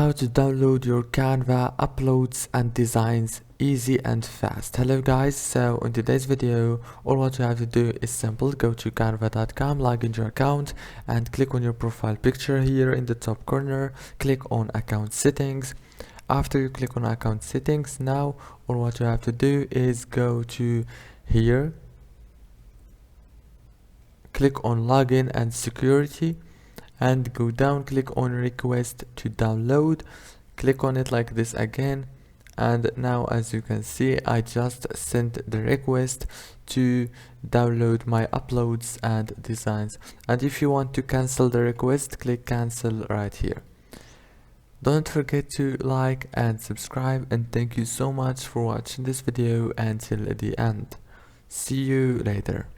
How to download your Canva uploads and designs easy and fast. Hello guys, so in today's video all what you have to do is simple. Go to canva.com, log into your account and click on your profile picture here in the top corner. Click on account settings. After you click on account settings, now all what you have to do is go to here, click on login and security, and go down, click on request to download, click on it like this again, and now as you can see I just sent the request to download my uploads and designs. And if you want to cancel the request, click cancel right here. Don't forget to like and subscribe, and thank you so much for watching this video until the end. See you later.